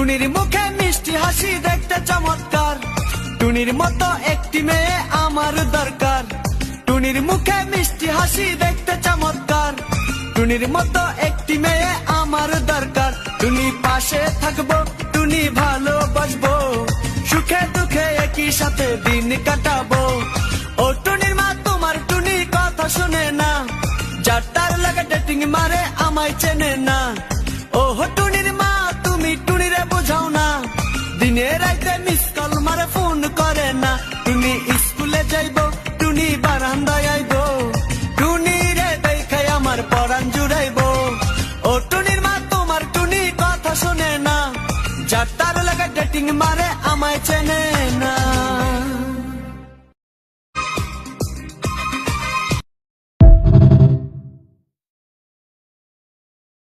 টুনির মুখে মিষ্টি হাসি দেখতে চমৎকার, টুনির মতো একটি মেয়ে আমার দরকার। টুনির মুখে মিষ্টি হাসি দেখতে চমৎকার, টুনির মতো একটি মেয়ে আমার দরকার। টুনি পাশে থাকবো, টুনি ভালোবাসবো, সুখে দুঃখে একই সাথে দিন কাটাবো। ও টুনির মা তোমার টুনি কথা শুনে না, যার তার লাগে ডেটিং মারে আমায় চেনে না। ও টুনির মা তুমি টুনিরে বোঝাও না, দিনে রাইতে মিস কল মারে ফোন করে না। টুনি স্কুলে যাইবো, টুনি বারান্দায় আইবো, টুনি রে দেখে আমার পরাণ জুড়াইবো। ও টুনির মা তোমার টুনি কথা শুনে না, যার তার লাগে ডেটিং মারে আমায় চেনে না।